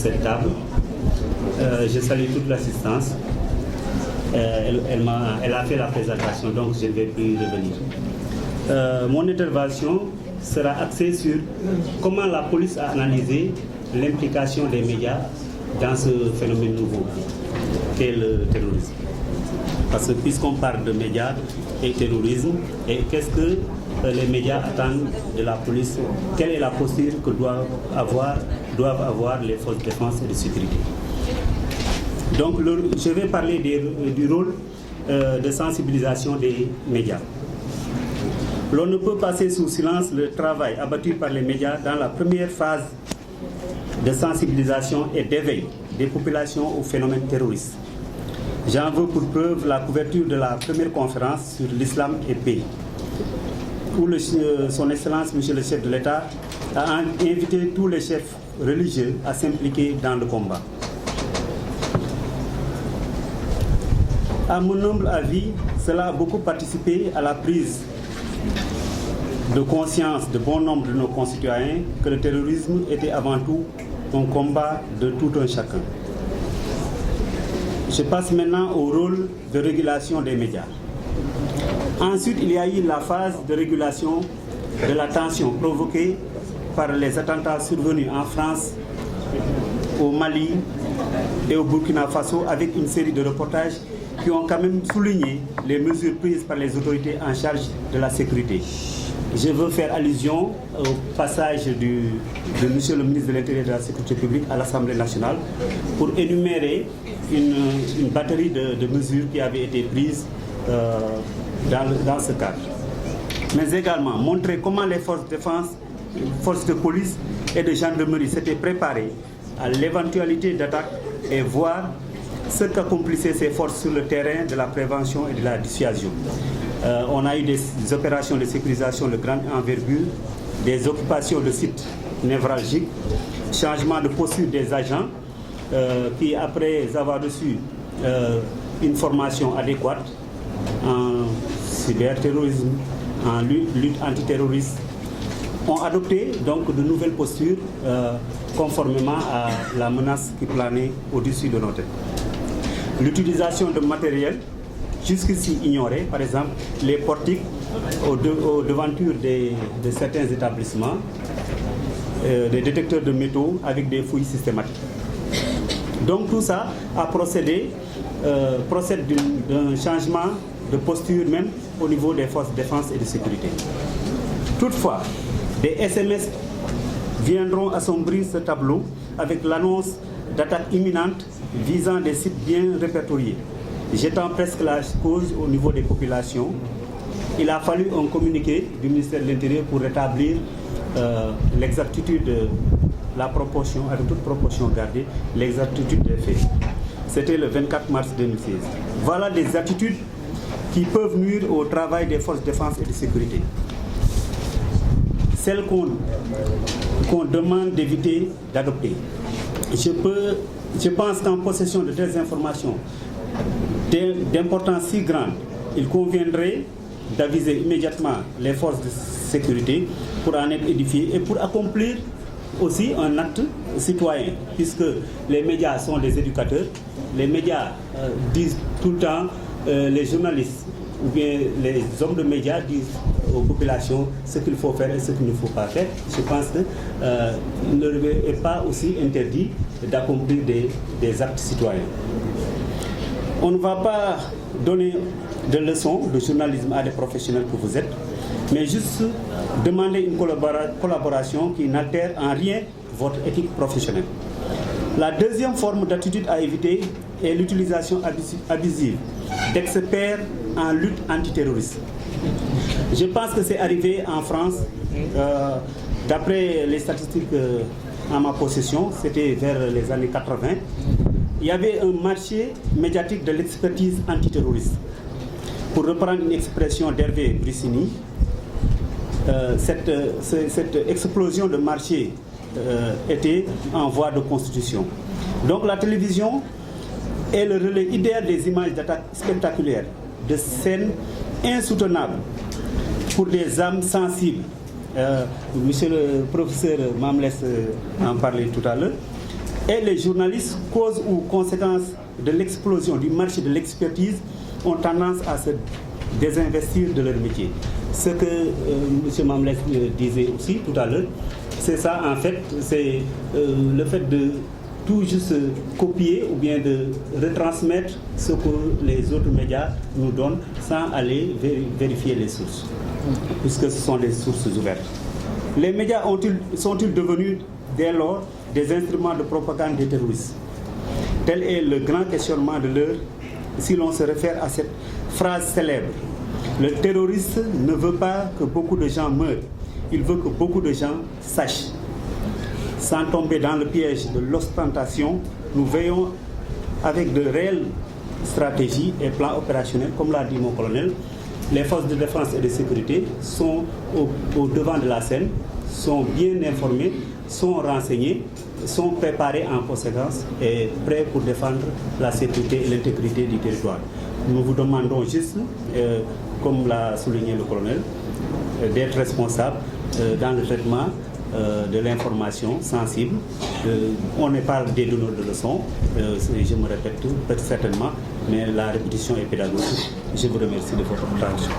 cette table. Je salue toute l'assistance. Elle a fait la présentation, donc je ne vais plus revenir. Mon intervention sera axée sur comment la police a analysé l'implication des médias dans ce phénomène nouveau qu'est le terrorisme. Parce que puisqu'on parle de médias et terrorisme, et qu'est-ce que les médias attendent de la police, quelle est la posture que doivent avoir les forces de défense et de sécurité. Donc je vais parler du rôle de sensibilisation des médias. L'on ne peut passer sous silence le travail abattu par les médias dans la première phase de sensibilisation et d'éveil des populations au phénomène terroriste. J'en veux pour preuve la couverture de la première conférence sur l'islam et paix, où son Excellence, Monsieur le chef de l'État, a invité tous les chefs religieux à s'impliquer dans le combat. À mon humble avis, cela a beaucoup participé à la prise de conscience de bon nombre de nos concitoyens que le terrorisme était avant tout un combat de tout un chacun. Je passe maintenant au rôle de régulation des médias. Ensuite, il y a eu la phase de régulation de la tension provoquée par les attentats survenus en France, au Mali et au Burkina Faso, avec une série de reportages qui ont quand même souligné les mesures prises par les autorités en charge de la sécurité. Je veux faire allusion au passage de Monsieur le ministre de l'Intérieur et de la Sécurité publique à l'Assemblée nationale pour énumérer une batterie de mesures qui avaient été prises dans ce cadre. Mais également montrer comment les forces de défense, forces de police et de gendarmerie s'étaient préparées à l'éventualité d'attaque et voir ce qu'accomplissaient ces forces sur le terrain de la prévention et de la dissuasion. On a eu des opérations de sécurisation de grande envergure, des occupations de sites névralgiques, changement de posture des agents qui, après avoir reçu une formation adéquate en cyberterrorisme, en lutte antiterroriste, ont adopté donc de nouvelles postures conformément à la menace qui planait au-dessus de nos têtes. L'utilisation de matériel jusqu'ici ignoré, par exemple les portiques aux devantures de certains établissements, des détecteurs de métaux avec des fouilles systématiques. Donc tout ça a procède d'un changement de posture même au niveau des forces de défense et de sécurité. Toutefois, des SMS viendront assombrir ce tableau avec l'annonce d'attaques imminentes visant des sites bien répertoriés, jetant presque la cause au niveau des populations. Il a fallu un communiqué du ministère de l'Intérieur pour rétablir l'exactitude de la proportion, avec toute proportion gardée, l'exactitude des faits. C'était le 24 mars 2016. Voilà des attitudes qui peuvent nuire au travail des forces de défense et de sécurité. Celles qu'on demande d'éviter d'adopter. Je pense qu'en possession de telles informations d'importance si grande, il conviendrait d'aviser immédiatement les forces de sécurité pour en être édifiées et pour accomplir aussi un acte citoyen, puisque les médias sont des éducateurs. Les médias disent tout le temps, les journalistes ou bien les hommes de médias disent aux populations ce qu'il faut faire et ce qu'il ne faut pas faire. Je pense qu'il ne est pas aussi interdit d'accomplir des actes citoyens. On ne va pas donner de leçons de journalisme à des professionnels que vous êtes, mais juste demander une collaboration qui n'altère en rien votre éthique professionnelle. La deuxième forme d'attitude à éviter est l'utilisation abusive d'experts en lutte antiterroriste. Je pense que c'est arrivé en France, d'après les statistiques en ma possession, c'était vers les années 80, il y avait un marché médiatique de l'expertise antiterroriste. Pour reprendre une expression d'Hervé Brissini, cette explosion de marché était en voie de constitution. Donc la télévision est le relais idéal des images d'attaques spectaculaires, de scènes insoutenables pour des âmes sensibles. Monsieur le professeur Mamles en parlait tout à l'heure. Et les journalistes, cause ou conséquence de l'explosion du marché de l'expertise, ont tendance à se désinvestir de leur métier. Ce que M. Mamles disait aussi tout à l'heure, c'est ça en fait, c'est le fait de tout juste copier ou bien de retransmettre ce que les autres médias nous donnent sans aller vérifier les sources, puisque ce sont des sources ouvertes. Les médias sont-ils devenus dès lors des instruments de propagande des terroristes? Tel est le grand questionnement de l'heure si l'on se réfère à cette phrase célèbre. Le terroriste ne veut pas que beaucoup de gens meurent, il veut que beaucoup de gens sachent. Sans tomber dans le piège de l'ostentation, nous veillons avec de réelles stratégies et plans opérationnels, comme l'a dit mon colonel. Les forces de défense et de sécurité sont au devant de la scène, sont bien informées, sont renseignées, sont préparées en conséquence et prêts pour défendre la sécurité et l'intégrité du territoire. Nous vous demandons juste, comme l'a souligné le colonel, d'être responsable dans le traitement de l'information sensible. On n'est pas des donneurs de leçons, je me répète certainement, mais la répétition est pédagogique. Je vous remercie de votre attention.